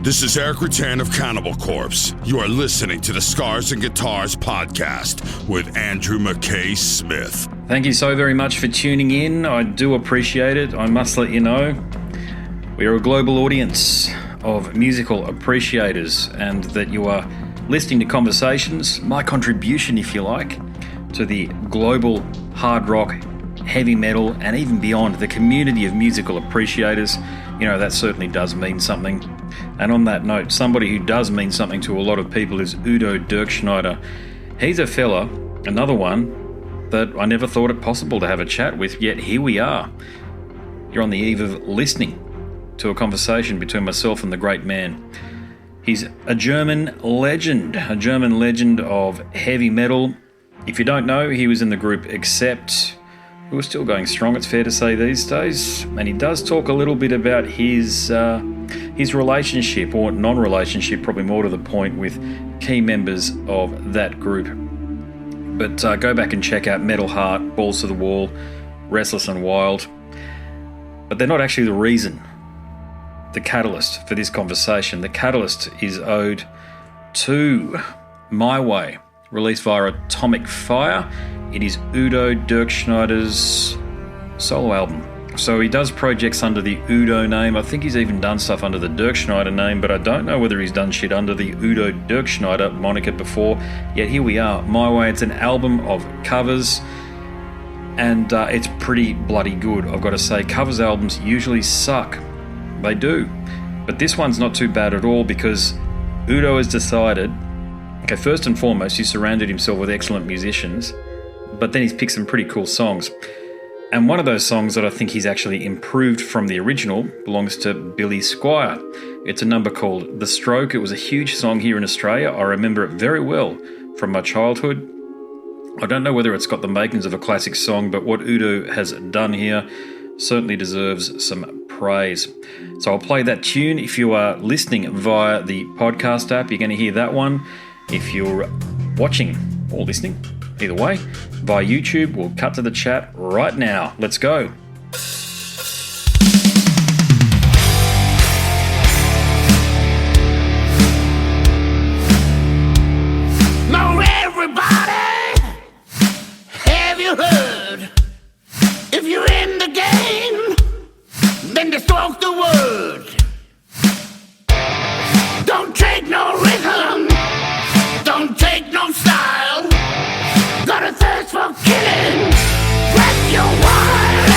This is Eric Rattan of Cannibal Corpse. You are listening to the Scars and Guitars podcast with Andrew McKay Smith. Thank you so very much for tuning in. I do appreciate it. I must let you know we are a global audience of musical appreciators and that you are listening to conversations, my contribution, if you like, to the global hard rock, heavy metal, and even beyond, the community of musical appreciators. You know, that certainly does mean something. And on that note, somebody who does mean something to a lot of people is Udo Dirkschneider. He's a fella, another one, that I never thought it possible to have a chat with, yet here we are. You're on the eve of listening to a conversation between myself and the great man. He's a German legend of heavy metal. If you don't know, he was in the group Accept, who are still going strong, it's fair to say, these days. And he does talk a little bit about his relationship, or non-relationship, probably more to the point, with key members of that group. But go back and check out Metal Heart, Balls to the Wall, Restless and Wild. But they're not actually the reason, the catalyst for this conversation. The catalyst is owed to My Way, released via Atomic Fire. It is Udo Dirkschneider's solo album. So he does projects under the U.D.O name. I think he's even done stuff under the Dirkschneider name, but I don't know whether he's done shit under the Udo Dirkschneider moniker before. Yet here we are, My Way. It's an album of covers, and it's pretty bloody good, I've got to say. Covers albums usually suck. They do. But this one's not too bad at all, because Udo has decided, okay, first and foremost, he surrounded himself with excellent musicians, but then he's picked some pretty cool songs. And one of those songs that I think he's actually improved from the original belongs to Billy Squier. It's a number called The Stroke. It was a huge song here in Australia. I remember it very well from my childhood. I don't know whether it's got the makings of a classic song, but what Udo has done here certainly deserves some praise. So I'll play that tune. If you are listening via the podcast app, you're going to hear that one. If you're watching or listening, either way, via YouTube, we'll cut to the chat right now. Let's go. Now everybody, have you heard? If you're in the game, then just walk the word. Don't take no rhythm, don't take no style. Got a thirst for killing, grab your wild.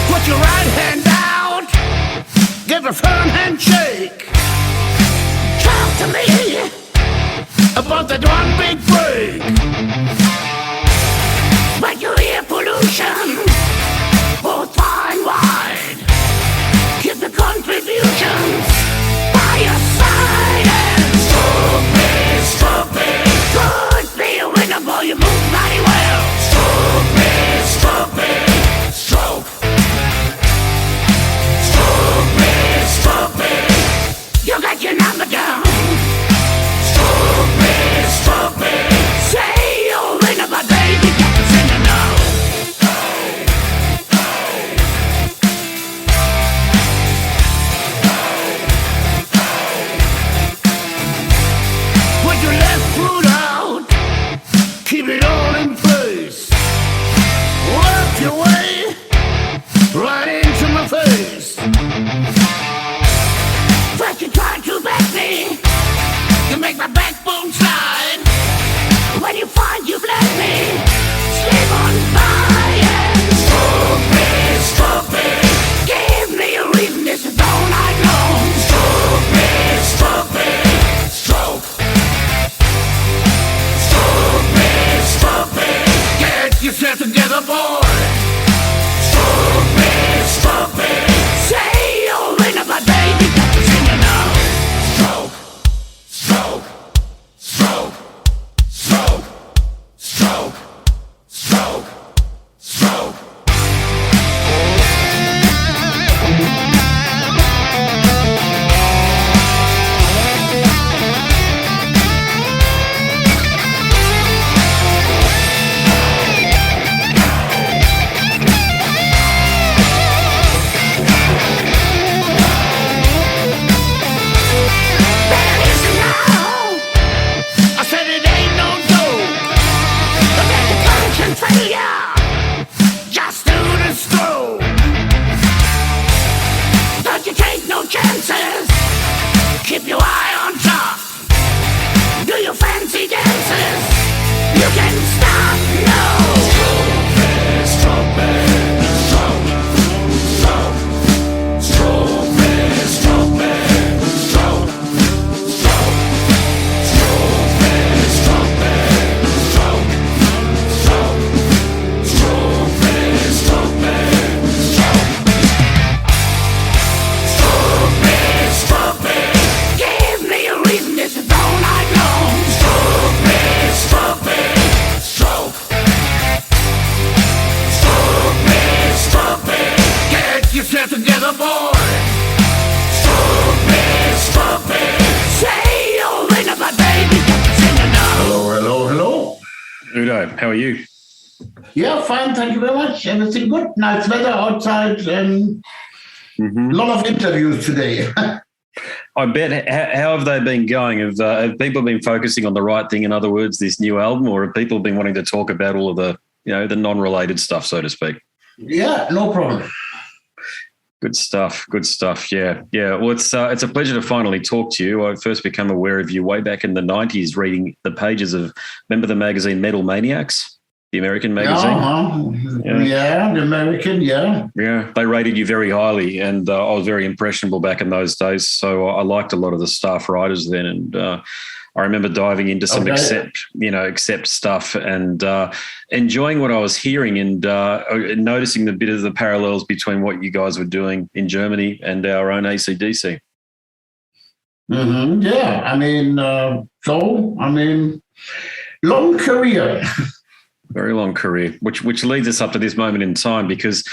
Put your right hand out, give a firm handshake. Talk to me about that one big break. But you hear pollution, both far and wide. Keep the contributions by your side and stroke me. Could be a winner, boy, you move mighty well. Stroke me. Stroke me. You got your number down. Stroke me. Say you're a winner, but baby, got to sing it now. Put your left foot out, keep it all in place. Work your way right into my face. First you try to back me, you make my backbone slide. When you find you've left me, sleep on fire. Stroke me. Give me a reason, this is all night long. Stroke me. Get yourself together, boy. Stroke me. Say you're a winner, but baby, got to sing it now. Stroke. Udo, how are you? Yeah, fine. Thank you very much. Everything good. Nice weather outside and a lot of interviews today. I bet. How have they been going? Have people been focusing on the right thing? In other words, this new album, or have people been wanting to talk about all of the, the non-related stuff, so to speak? Yeah, no problem. Good stuff. Good stuff. Yeah. Well, it's a pleasure to finally talk to you. I first became aware of you way back in the 90s, reading the pages of, remember the magazine Metal Maniacs? The American magazine? Yeah, the American, yeah. Yeah, they rated you very highly, and I was very impressionable back in those days. So I liked a lot of the staff writers then, and I remember diving into some accept stuff and enjoying what I was hearing and noticing the bit of the parallels between what you guys were doing in Germany and our own AC/DC. Yeah, long career. Very long career, which leads us up to this moment in time, because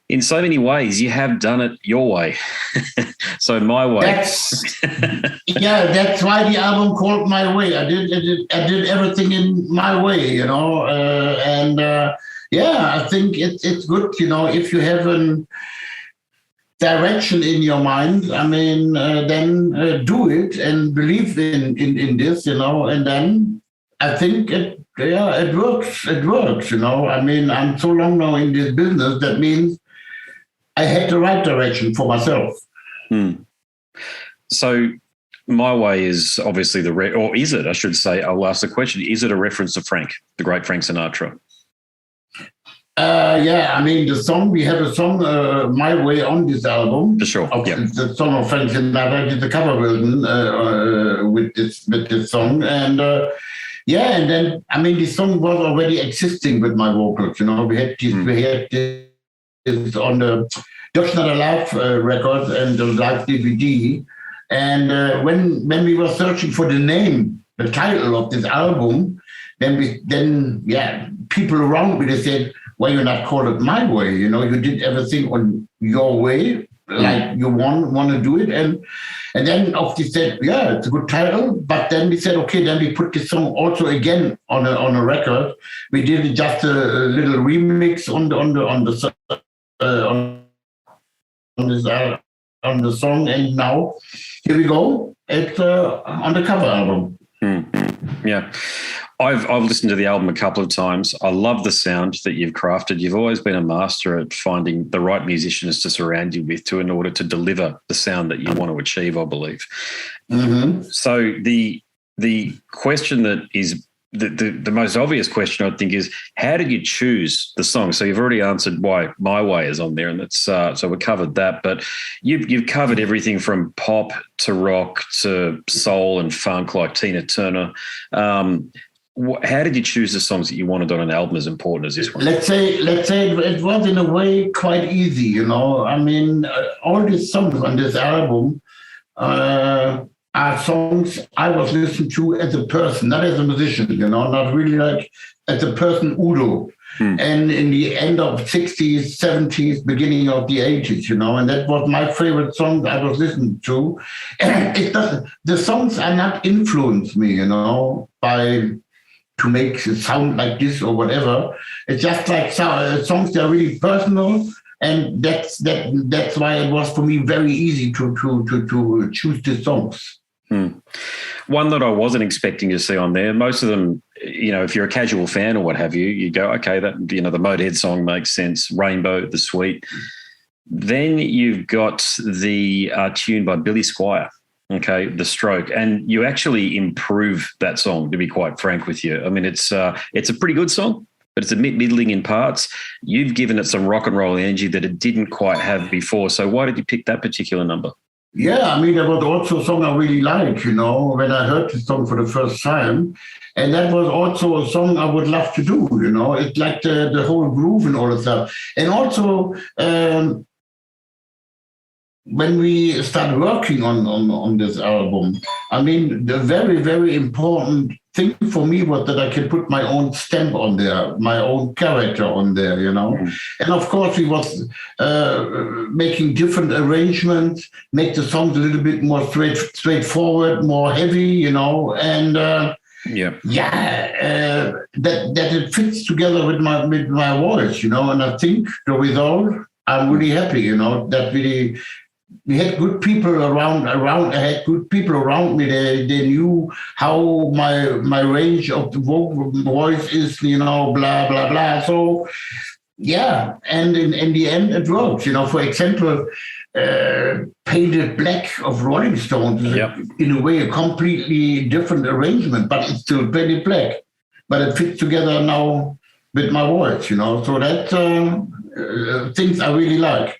in so many ways you have done it your way. So my way. That's why the album called My Way. I did everything in my way, I think it's good, if you have a direction in your mind, then do it and believe in this, and then I think it works. It works, I'm so long now in this business. That means I had the right direction for myself. So My Way is obviously or is it, I should say, I'll ask the question, is it a reference to Frank, the great Frank Sinatra? The song, we have a song, My Way, on this album. For sure, The song of Frank Sinatra, did the cover version with this song. And then, this song was already existing with my vocals, we had this on the Dirkschneider Live record and the live DVD. And when we were searching for the title of this album, then people around me, they said, why you not call it My Way? You did everything on your way, like you want to do it. And then Ofti said, yeah, it's a good title. But then we said, okay, then we put this song also again on a record. We did just a little remix on the song, and now here we go. It's on the cover album. Yeah. I've listened to the album a couple of times. I love the sound that you've crafted. You've always been a master at finding the right musicians to surround you with in order to deliver the sound that you want to achieve, I believe. So the question that is the most obvious question, I think, is how did you choose the song? So you've already answered why My Way is on there, and that's so we covered that. But you've covered everything from pop to rock to soul and funk, like Tina Turner. How did you choose the songs that you wanted on an album as important as this one? Let's say it was in a way quite easy, all these songs on this album are songs I was listening to as a person, not as a musician, not really like as a person, Udo. And in the end of 60s, 70s, beginning of the 80s, and that was my favorite song I was listening to. And the songs are not influenced me, to make it sound like this or whatever. It's just like songs that are really personal, and that's why it was for me very easy to choose the songs. One that I wasn't expecting to see on there. Most of them, if you're a casual fan or what have you, you go, okay, that the Motorhead song makes sense. Rainbow, The Sweet. Then you've got the tune by Billy Squier. Okay, The Stroke, and you actually improve that song, to be quite frank with you. It's a pretty good song, but it's a bit middling in parts. You've given it some rock and roll energy that it didn't quite have before. So why did you pick that particular number? Yeah, there was also a song I really like, when I heard the song for the first time. And that was also a song I would love to do, It's like the whole groove and all of that. And also, when we started working on this album, the very, very important thing for me was that I could put my own stamp on there, my own character on there, And of course, we was making different arrangements, make the songs a little bit more straightforward, more heavy, And that it fits together with my voice, and I think the result, I'm really happy, that we had good people around. I had good people around me. They knew how my range of the voice is, blah blah blah. So yeah, and in the end, it works. For example, Painted Black of Rolling Stones is in a way a completely different arrangement, but it's still Painted Black. But it fits together now with my voice. So that's things I really like.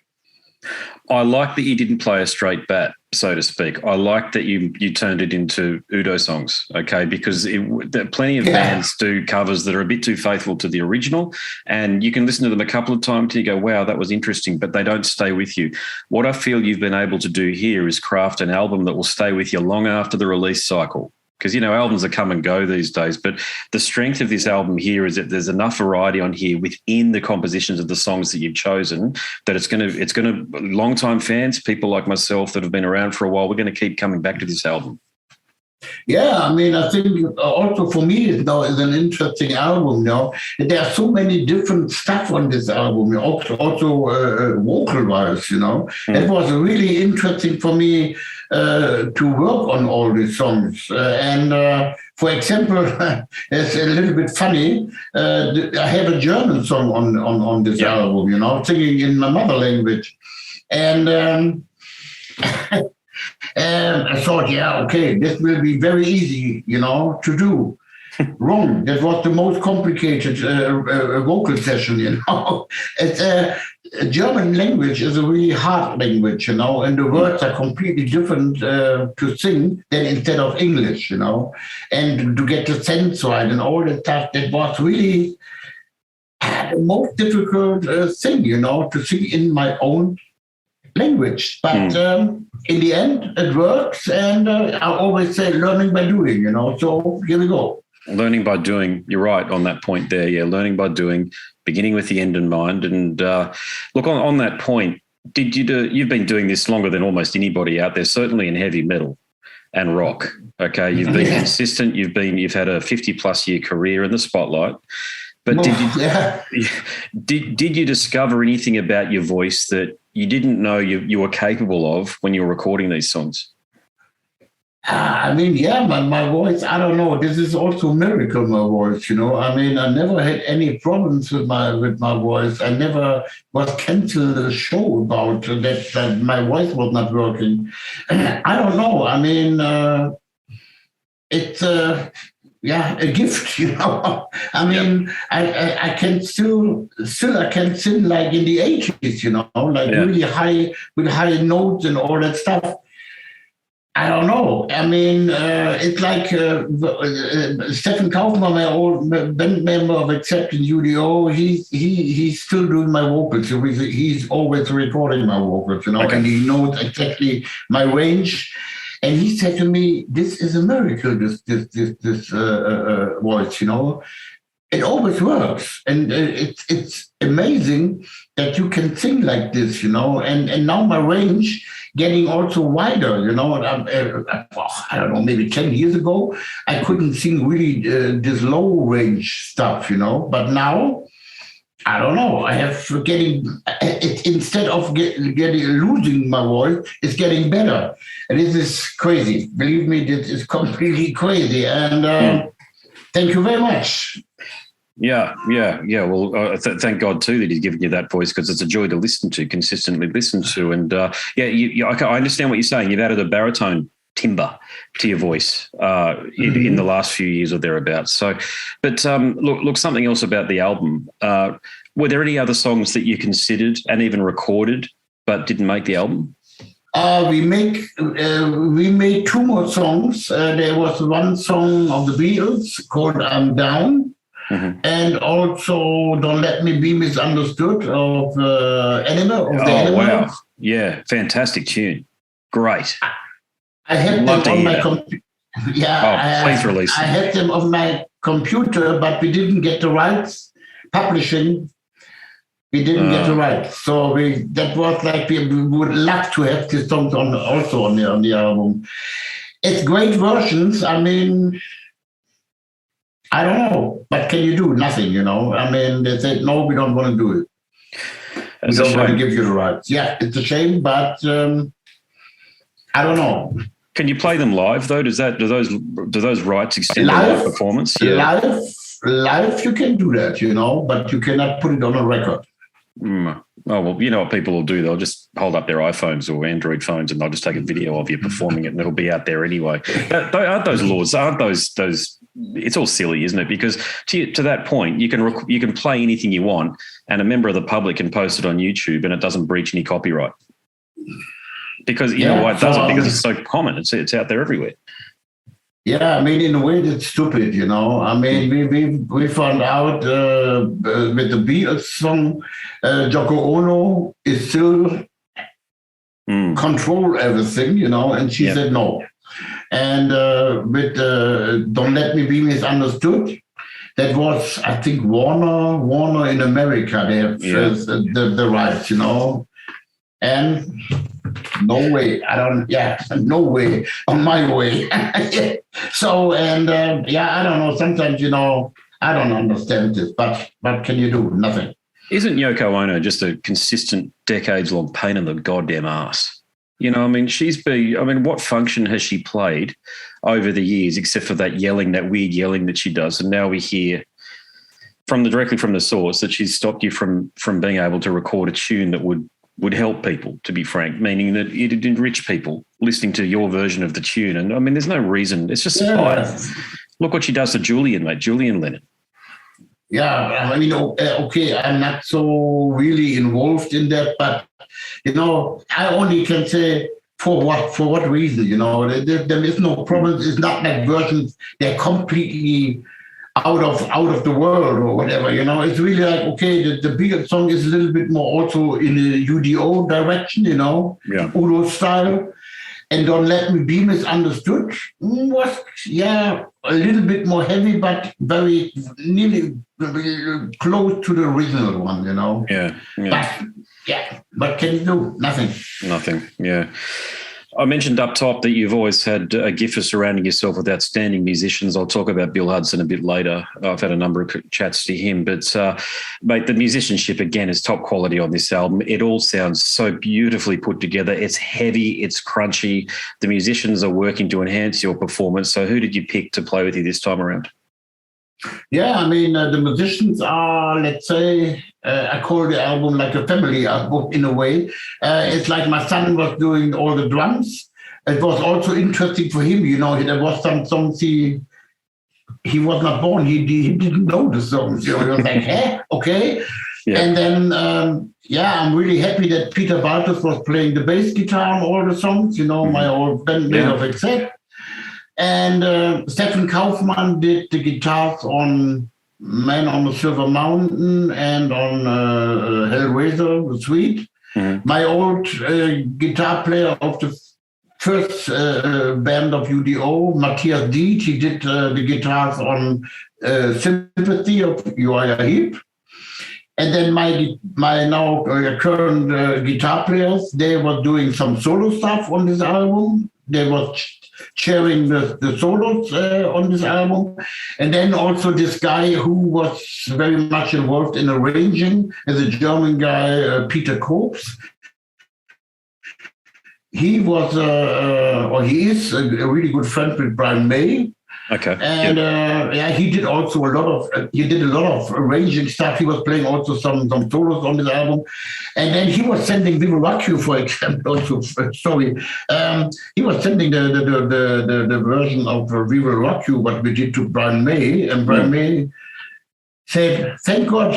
I like that you didn't play a straight bat, so to speak. I like that you turned it into Udo songs, okay, because plenty of bands do covers that are a bit too faithful to the original, and you can listen to them a couple of times and you go, wow, that was interesting, but they don't stay with you. What I feel you've been able to do here is craft an album that will stay with you long after the release cycle. Because, albums that come and go these days. But the strength of this album here is that there's enough variety on here within the compositions of the songs that you've chosen that it's going to long-time fans, people like myself that have been around for a while, we're going to keep coming back to this album. Yeah, I mean, I think also for me, it now is an interesting album. There are so many different stuff on this album. Also vocal-wise. It was really interesting for me to work on all these songs. For example, it's a little bit funny. I have a German song on this album. Singing in my mother language, and. And I thought, this will be very easy, to do. Wrong. That was the most complicated vocal session, It's German language is a really hard language, and the words are completely different to sing than instead of English, and to get the sense right and all that stuff. That was really the most difficult thing, to sing in my own language. But in the end, it works, and I always say learning by doing, so here we go. Learning by doing, you're right on that point there. Yeah, learning by doing, beginning with the end in mind. And look, on that point, you've been doing this longer than almost anybody out there, certainly in heavy metal and rock. Okay, you've been consistent. You've had a 50+ year career in the spotlight. But did you discover anything about your voice that you didn't know you were capable of when you were recording these songs? I mean, my voice, I don't know. This is also a miracle, my voice, I mean, I never had any problems with my voice. I never was canceled a show about that my voice was not working. I don't know. I mean, it's a gift, I mean, I can still I can sing like in the 80s, really high, with high notes and all that stuff. I don't know. I mean, it's like Stefan Kaufmann, my old band member of Accepting U.D.O, he's still doing my vocals. So he's always recording my vocals, and he knows exactly my range. And he said to me, "This is a miracle. This voice, It always works, and it's amazing that you can sing like this, And now my range getting also wider, I don't know, maybe 10 years ago, I couldn't sing really this low range stuff, But now, I don't know. I have instead of losing my voice, it's getting better. And this is crazy. Believe me, this is completely crazy. And thank you very much. Yeah. Well, thank God too that he's given you that voice, because it's a joy to listen to, consistently listen to. And I understand what you're saying. You've added a baritone timbre to your voice in the last few years or thereabouts. So, but look, something else about the album. Were there any other songs that you considered and even recorded but didn't make the album? We made 2 more songs. There was one song of the Beatles called "I'm Down." Mm-hmm. And also "Don't Let Me Be Misunderstood" of Animal. Animal. Wow. Yeah, fantastic tune. Great. I had them on my computer. Please release them. I had them on my computer, but we didn't get the rights. Publishing, we didn't get the rights. So that was like we would love to have these songs on the album. It's great versions. I mean, I don't know. But can you do? Nothing, I mean, they said, no, we don't want to do it. We don't want to give you the rights. Yeah, it's a shame, but I don't know. Can you play them live though? Do those rights extend to live performance? Yeah. Live, you can do that, but you cannot put it on a record. Oh, well, you know what people will do? They'll just hold up their iPhones or Android phones and they'll just take a video of you performing it and it'll be out there anyway. Aren't those laws, it's all silly, isn't it? Because to that point, you can play anything you want and a member of the public can post it on YouTube and it doesn't breach any copyright. Because you know why it doesn't? Because it's so common. It's out there everywhere. Yeah, I mean, in a way, that's stupid, I mean, we found out with the Beatles song, Yoko Ono is still control everything, and she said no. And with Don't Let Me Be Misunderstood, that was, I think, Warner in America. They have the rights, And no way, no way on my way. So, and I don't know, sometimes, I don't understand this, but what can you do? Nothing. Isn't Yoko Ono just a consistent decades-long pain in the goddamn ass? I mean, what function has she played over the years except for that weird yelling that she does? And now we hear directly from the source that she's stopped you from being able to record a tune that would help people, to be frank, meaning that it'd enrich people listening to your version of the tune. And I mean, there's no reason. It's just spite. Look what she does to Julian Lennon. Yeah, I mean, okay, I'm not so really involved in that, but, I only can say for what reason, there is no problem. It's not like versions, they're completely out of the world or whatever, It's really like, okay, the Beatles song is a little bit more also in the U.D.O. direction, Udo style. And Don't Let Me Be Misunderstood was, a little bit more heavy, but very nearly close to the original one, But can you do? Nothing, yeah. I mentioned up top that you've always had a gift for surrounding yourself with outstanding musicians. I'll talk about Bill Hudson a bit later. I've had a number of chats to him. But, mate, the musicianship, again, is top quality on this album. It all sounds so beautifully put together. It's heavy. It's crunchy. The musicians are working to enhance your performance. So who did you pick to play with you this time around? Yeah, I mean, the musicians are, let's say, I call the album like a family album in a way. It's like my son was doing all the drums. It was also interesting for him, there was some songs he was not born. He didn't know the songs. He was like, okay. Yeah. And then, I'm really happy that Peter Bartos was playing the bass guitar on all the songs, my old bandmate of Except. And Stefan Kaufmann did the guitars on Man on the Silver Mountain and on Hellraiser, the Suite. Mm-hmm. My old guitar player of the first band of U.D.O, Matthias Dietz, he did the guitars on Sympathy of Uriah Heep. And then my now current guitar players, they were doing some solo stuff on this album. They were sharing the solos on this album. And then also this guy who was very much involved in arranging, is a German guy, Peter Kobs. He was, or he is a really good friend with Brian May. Okay. And he did also a lot of arranging stuff. He was playing also some solos on this album. And then he was sending Viva Rock You, for example, also, he was sending the version of Viva Rock You, what we did to Brian May. And Brian May said, thank God,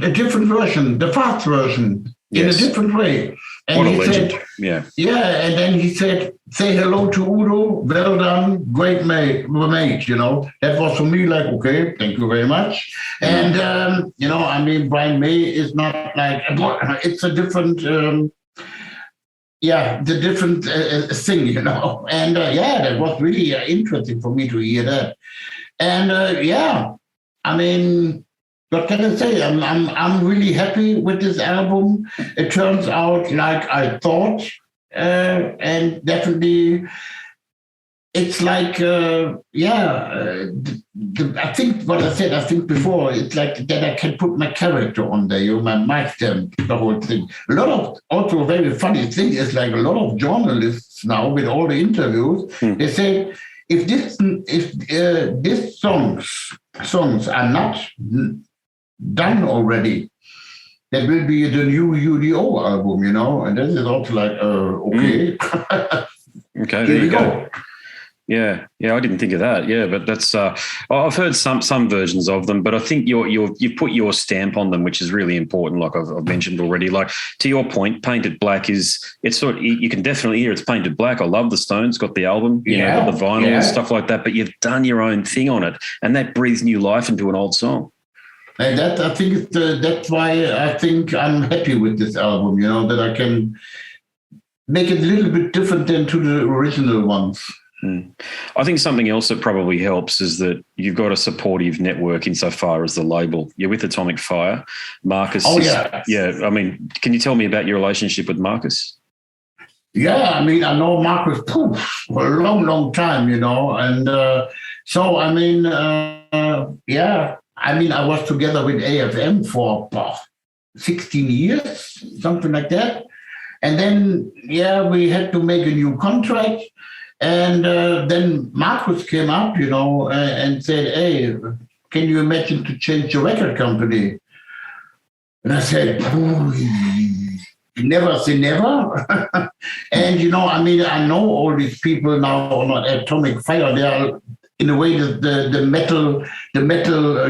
a different version, the fast version, in a different way. And what a he legend. said, and then he said, say hello to Udo, well done, great mate, That was for me like, okay, thank you very much. And, I mean, Brian May is not like, it's a different, the different thing, And, that was really interesting for me to hear that. And, I mean, what can I say? I'm really happy with this album. It turns out like I thought, and definitely it's like, I think what I think before, it's like that I can put my character on there, my stamp, the whole thing. A lot of, also a very funny thing is like a lot of journalists now with all the interviews, they say, if these songs are not done already, that will be the new U.D.O album, and this is also like, okay. Okay, there you go. Yeah, I didn't think of that. Yeah, but that's I've heard some versions of them, but I think you've put your stamp on them, which is really important. Like I've mentioned already. Like to your point, Painted Black it's sort of, you can definitely hear it's Painted Black. I love the Stones, got the album, got the vinyl and stuff like that. But you've done your own thing on it, and that breathes new life into an old song. And that I think that's why I think I'm happy with this album. That I can make it a little bit different than to the original ones. I think something else that probably helps is that you've got a supportive network insofar as the label. You're with Atomic Fire. Marcus. Oh, yeah. Yeah. I mean, can you tell me about your relationship with Marcus? Yeah, I mean, I know Marcus for a long, long time, and so, I mean, I was together with AFM for 16 years, something like that. And then, we had to make a new contract. And then Marcus came up, and said, hey, can you imagine to change the record company? And I said, never say never. And, I know all these people now on Atomic Fire. They are, in a way, the metal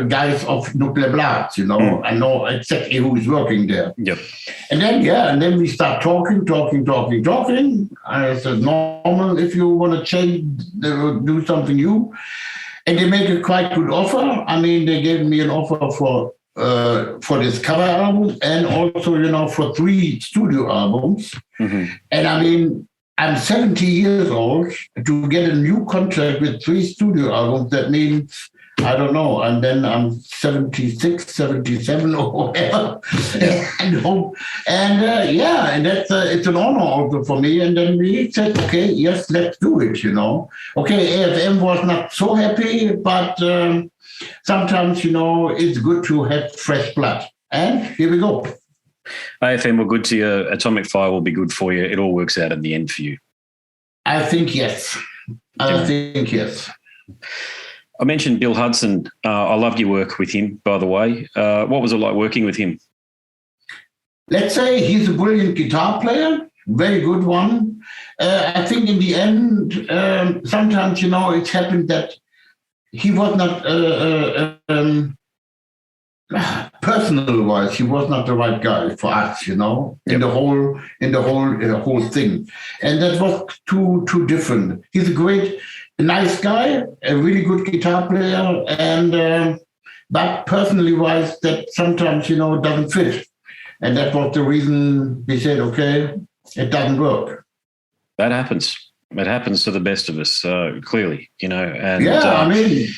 guys of Nuclear Blast, I know exactly who is working there. Yep. And then we start talking. I said, normal, if you want to change, do something new. And they make a quite good offer. I mean, they gave me an offer for this cover album and also, for 3 studio albums. Mm-hmm. And I mean, I'm 70 years old. To get a new contract with 3 studio albums, that means, I don't know, and then I'm 76, 77 or whatever. And that's it's an honor also for me. And then we said, okay, yes, let's do it, Okay, AFM was not so happy, but sometimes, it's good to have fresh blood. And here we go. AFM were good to you. Atomic Fire will be good for you. It all works out in the end for you. I think yes. I think yes. I mentioned Bill Hudson. I loved your work with him, by the way. What was it like working with him? Let's say he's a brilliant guitar player, very good one. I think in the end, sometimes, it's happened that he was not... personal-wise, he was not the right guy for us, in the whole thing, and that was too different. He's a nice guy, a really good guitar player, and but personally-wise, that sometimes doesn't fit, and that was the reason we said, okay, it doesn't work. That happens. It happens to the best of us, clearly, And I mean,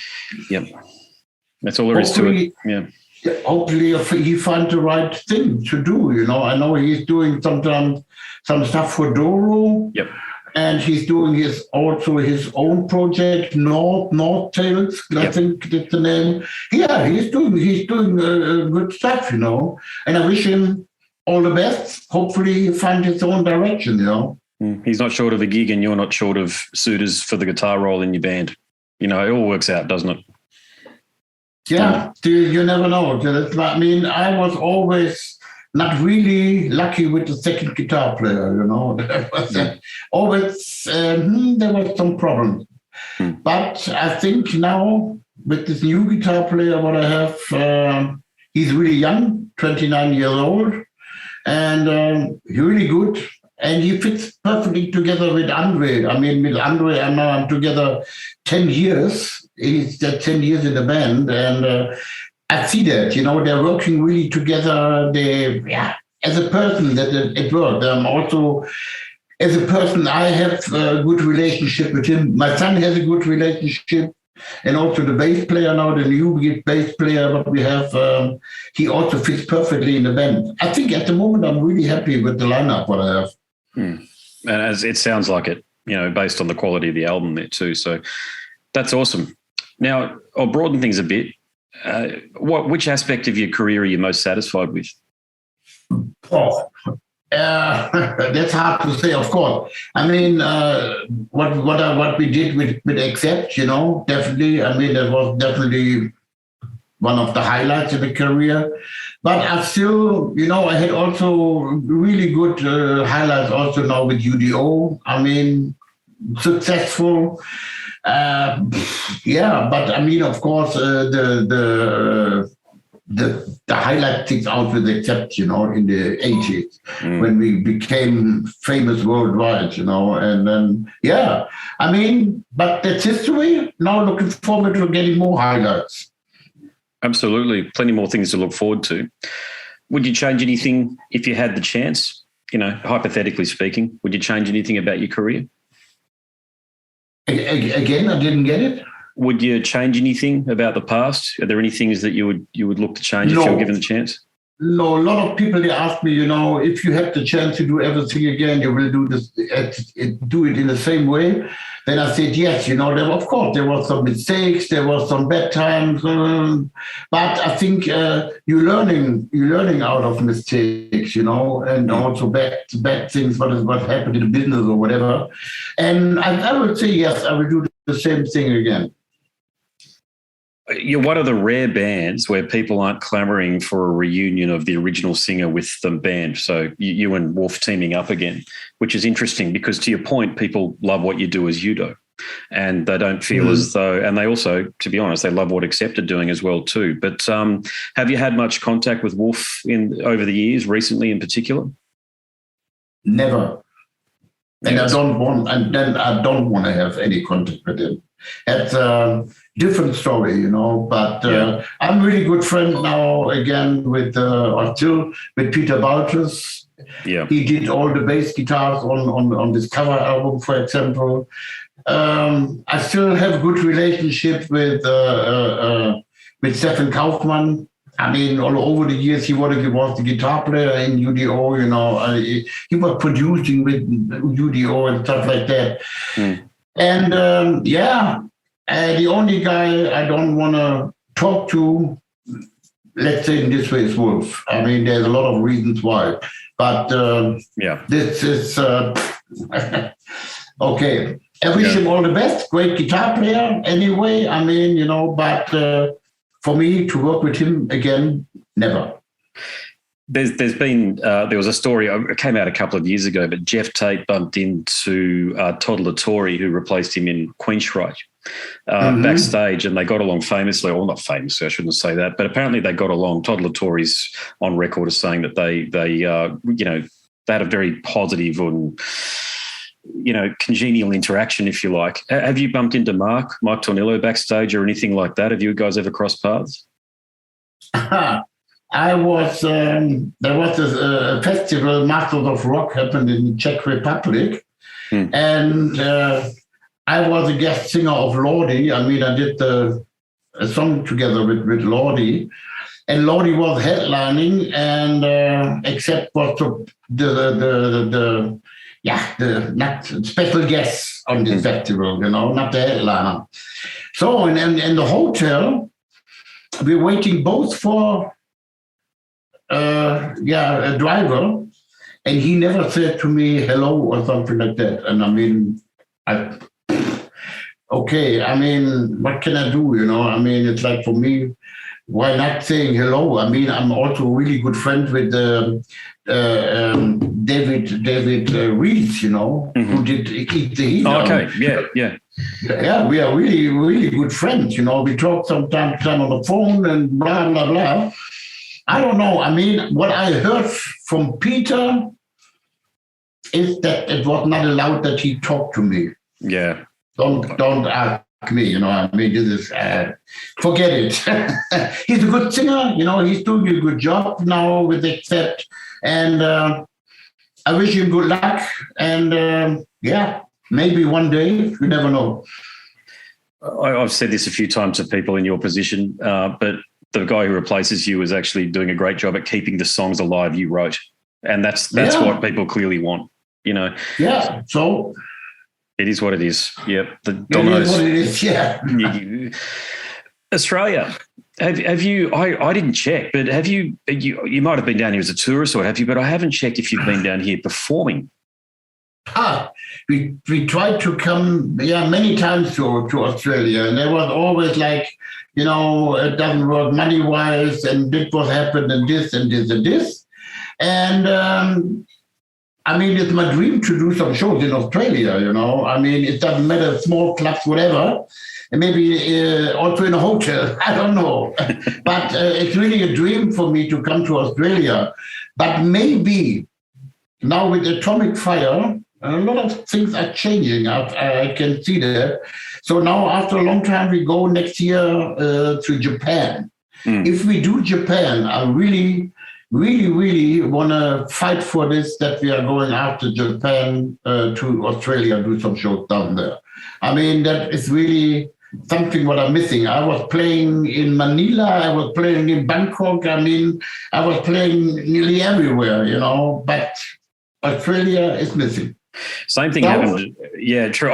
that's all there is to it. Yeah. Hopefully he finds the right thing to do, I know he's doing sometimes some stuff for U.D.O. Yep. And he's doing his own project, North Tales, I think that's the name. Yeah, he's doing good stuff, And I wish him all the best. Hopefully he finds his own direction, He's not short of a gig and you're not short of suitors for the guitar role in your band. It all works out, doesn't it? Yeah, you never know. I mean, I was always not really lucky with the second guitar player, Always, there was some problems. But I think now, with this new guitar player, what I have, he's really young, 29 years old, and he's really good. And he fits perfectly together with Andre. I mean, with Andre, I'm together 10 years. He's 10 years in the band. And I see that, they're working really together. As a person, that it worked. Also, as a person, I have a good relationship with him. My son has a good relationship. And also the bass player now, the new bass player that we have, he also fits perfectly in the band. I think at the moment, I'm really happy with the lineup what I have. And as it sounds like it. based on the quality of the album there too. So that's awesome. Now, I'll broaden things a bit. Which aspect of your career are you most satisfied with? Oh, that's hard to say, of course. I mean, what we did with Accept, definitely. I mean, that was definitely one of the highlights of the career. But I still, I had also really good highlights also now with U.D.O. I mean, successful. But I mean, of course, the highlight sticks out with Accept, in the 80s when we became famous worldwide, and then, I mean, but that's history. Now looking forward to getting more highlights. Absolutely. Plenty more things to look forward to. Would you change anything if you had the chance? Hypothetically speaking, would you change anything about your career? Again, I didn't get it. Would you change anything about the past? Are there any things that you would look to change if you were given the chance? No, a lot of people, they ask me, if you had the chance to do everything again, you will do this, do it in the same way. Then I said, yes, of course, there were some mistakes, there were some bad times, but I think you're learning out of mistakes, and also bad things, what happened in the business or whatever. And I would say, yes, I will do the same thing again. You're one of the rare bands where people aren't clamouring for a reunion of the original singer with the band. So you and Wolf teaming up again, which is interesting because, to your point, people love what you do as U.D.O. and they don't feel as though, and they also, to be honest, they love what Accept are doing as well too. But have you had much contact with Wolf over the years, recently in particular? Never. And I don't want to have any contact with him. It's a different story, but I'm really good friend now again with Peter Baltus. Yeah. He did all the bass guitars on this cover album, for example. I still have a good relationship with Stefan Kaufmann. I mean, all over the years, he was the guitar player in U.D.O., he was producing with U.D.O. and stuff like that. And the only guy I don't want to talk to, let's say in this way, is Wolf. I mean, there's a lot of reasons why, but this is okay. I wish him all the best. Great guitar player, anyway. I mean, but for me to work with him again, never. There's been there was a story, it came out a couple of years ago, but Jeff Tate bumped into Tornillo, who replaced him in Queensrÿche backstage, and they got along famously. Well, not famously, I shouldn't say that, but apparently they got along. Tornillo's on record as saying that they had a very positive and congenial interaction, if you like. Have you bumped into Mike Tornillo backstage or anything like that? Have you guys ever crossed paths? There was a festival, Masters of Rock, happened in Czech Republic, and I was a guest singer of Lordi. I mean, I did a song together with Lordi, and Lordi was headlining, and Accept was the not special guests on this festival, not the headliner. So in the hotel, we're waiting both for a driver, and he never said to me hello or something like that. And I mean, okay, I mean, what can I do? I mean, it's like, for me, why not saying hello? I mean, I'm also a really good friend with David Rees, who did Eat the Heat. Oh, okay, yeah. Yeah, we are really, really good friends. We talk sometimes on the phone and blah, blah, blah. I don't know. I mean, what I heard from Peter is that it was not allowed that he talked to me. Yeah. Don't ask me, I mean, this is, forget it. He's a good singer, he's doing a good job now with Accept, and I wish him good luck, and maybe one day, you never know. I've said this a few times to people in your position, but the guy who replaces you is actually doing a great job at keeping the songs alive you wrote, and that's what people clearly want, Yeah, so It is what it is. Yep. It is what it is, yeah. Australia. Have you? I didn't check, but have you? You might have been down here as a tourist, or have you? But I haven't checked if you've been down here performing. We tried to come, many times to Australia, and there was always like, it doesn't work money-wise, and this was happened, and this and this and this, and it's my dream to do some shows in Australia. It doesn't matter, small clubs, whatever. And maybe also in a hotel, I don't know. But it's really a dream for me to come to Australia. But maybe now with Atomic Fire, a lot of things are changing. I can see that. So now after a long time, we go next year to Japan. If we do Japan, I really, really, really want to fight for this, that we are going after Japan to Australia, do some shows down there. That is really something what I'm missing. I was playing in Manila, I was playing in Bangkok, I was playing nearly everywhere, but Australia is missing. Same thing happened. Yeah, true.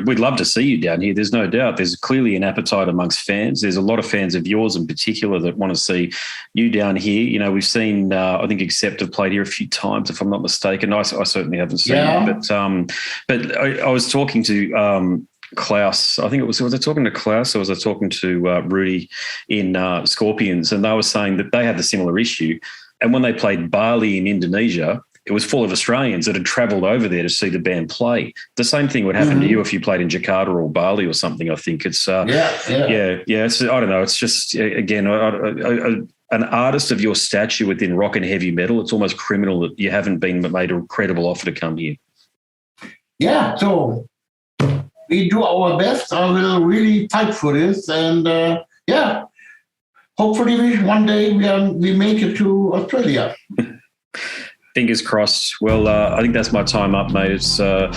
We'd love to see you down here. There's no doubt. There's clearly an appetite amongst fans. There's a lot of fans of yours in particular that want to see you down here. We've seen, I think, Accept have played here a few times, if I'm not mistaken. I certainly haven't seen it. But I was talking to Klaus. I think was I talking to Klaus or was I talking to Rudy in Scorpions? And they were saying that they had the similar issue. And when they played Bali in Indonesia, it was full of Australians that had travelled over there to see the band play. The same thing would happen to you if you played in Jakarta or Bali or something. I think it's It's, I don't know. It's just again an artist of your stature within rock and heavy metal. It's almost criminal that you haven't been made a credible offer to come here. Yeah. So we do our best. I will really fight for this, and hopefully one day we make it to Australia. Fingers crossed. Well, I think that's my time up, mate. It's a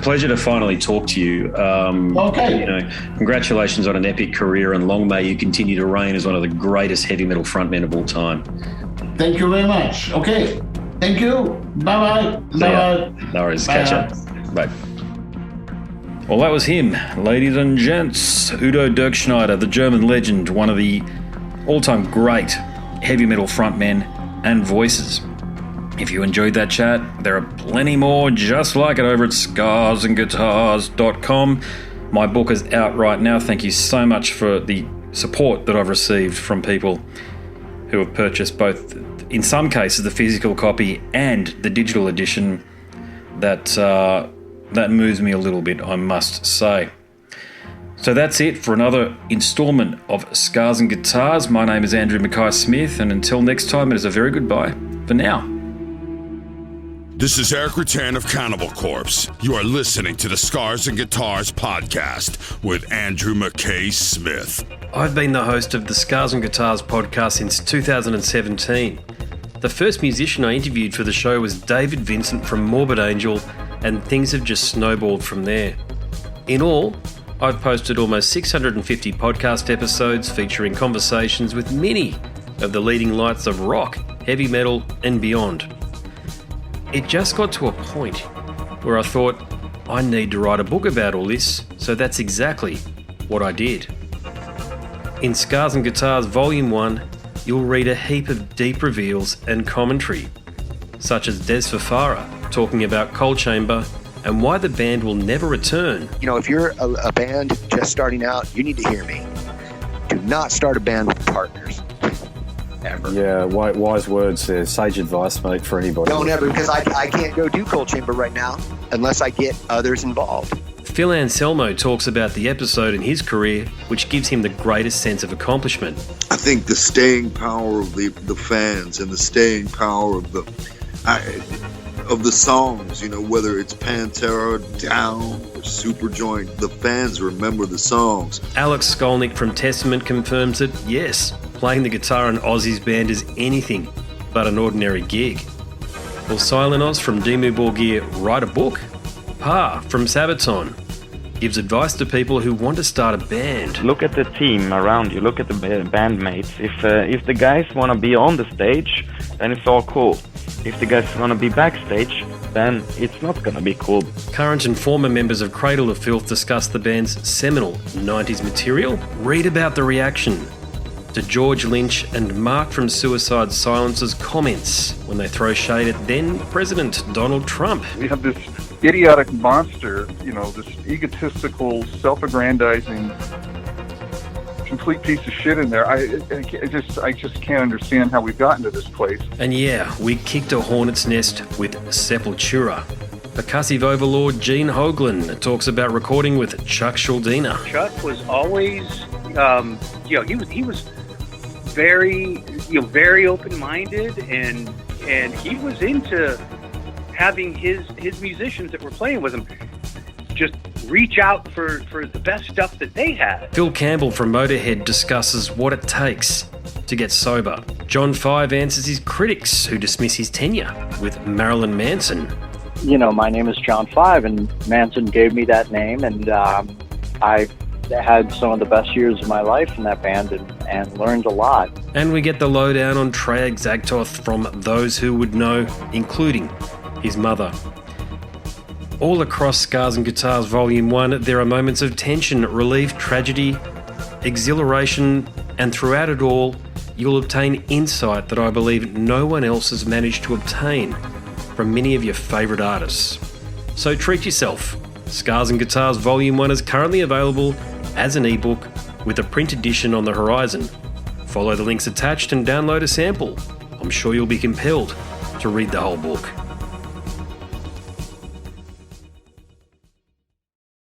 pleasure to finally talk to you. Okay. Congratulations on an epic career, and long may you continue to reign as one of the greatest heavy metal frontmen of all time. Thank you very much. Okay. Thank you. Bye-bye. Bye-bye. No worries. Catch up. Bye. Well, that was him, ladies and gents. Udo Dirkschneider, the German legend, one of the all-time great heavy metal frontmen and voices. If you enjoyed that chat, there are plenty more just like it over at scarsandguitars.com. My book is out right now. Thank you so much for the support that I've received from people who have purchased both, in some cases, the physical copy and the digital edition. That moves me a little bit, I must say. So that's it for another instalment of Scars and Guitars. My name is Andrew Mackay-Smith, and until next time, it is a very goodbye for now. This is Eric Rattan of Cannibal Corpse. You are listening to the Scars and Guitars podcast with Andrew Mackay-Smith. I've been the host of the Scars and Guitars podcast since 2017. The first musician I interviewed for the show was David Vincent from Morbid Angel, and things have just snowballed from there. In all, I've posted almost 650 podcast episodes featuring conversations with many of the leading lights of rock, heavy metal, and beyond. It just got to a point where I thought, I need to write a book about all this, so that's exactly what I did. In Scars and Guitars Volume 1, you'll read a heap of deep reveals and commentary, such as Des Fafara talking about Coal Chamber and why the band will never return. If you're a band just starting out, you need to hear me. Do not start a band with partners. Ever. Yeah, wise words there. Sage advice, mate, for anybody. Don't ever, because I can't go do Coal Chamber right now unless I get others involved. Phil Anselmo talks about the episode in his career which gives him the greatest sense of accomplishment. I think the staying power of the fans and the staying power of the songs, whether it's Pantera, Down, or Superjoint, the fans remember the songs. Alex Skolnick from Testament confirms that, yes, playing the guitar in Ozzy's band is anything but an ordinary gig. Will Silent Oz from Dimmu Borgir write a book? Pa from Sabaton gives advice to people who want to start a band. Look at the team around you, look at the bandmates. If the guys want to be on the stage, then it's all cool. If the guys want to be backstage, then it's not gonna be cool. Current and former members of Cradle of Filth discuss the band's seminal 90s material. Read about the reaction to George Lynch and Mark from Suicide Silence's comments when they throw shade at then President Donald Trump. We have this idiotic monster, this egotistical, self-aggrandizing, complete piece of shit in there. I just can't understand how we've gotten to this place. And yeah, we kicked a hornet's nest with Sepultura. Percussive overlord Gene Hoglan talks about recording with Chuck Schuldiner. Chuck was always, he was very, very open-minded, and he was into having his musicians that were playing with him just reach out for the best stuff that they had. Phil Campbell from Motorhead discusses what it takes to get sober. John Five answers his critics who dismiss his tenure with Marilyn Manson. My name is John Five, and Manson gave me that name, and I had some of the best years of my life in that band and learned a lot. And we get the lowdown on Treyarch Zagtoth from those who would know, including his mother. All across Scars and Guitars Volume 1, there are moments of tension, relief, tragedy, exhilaration, and throughout it all, you'll obtain insight that I believe no one else has managed to obtain from many of your favourite artists. So treat yourself. Scars and Guitars Volume 1 is currently available as an ebook with a print edition on the horizon. Follow the links attached and download a sample. I'm sure you'll be compelled to read the whole book.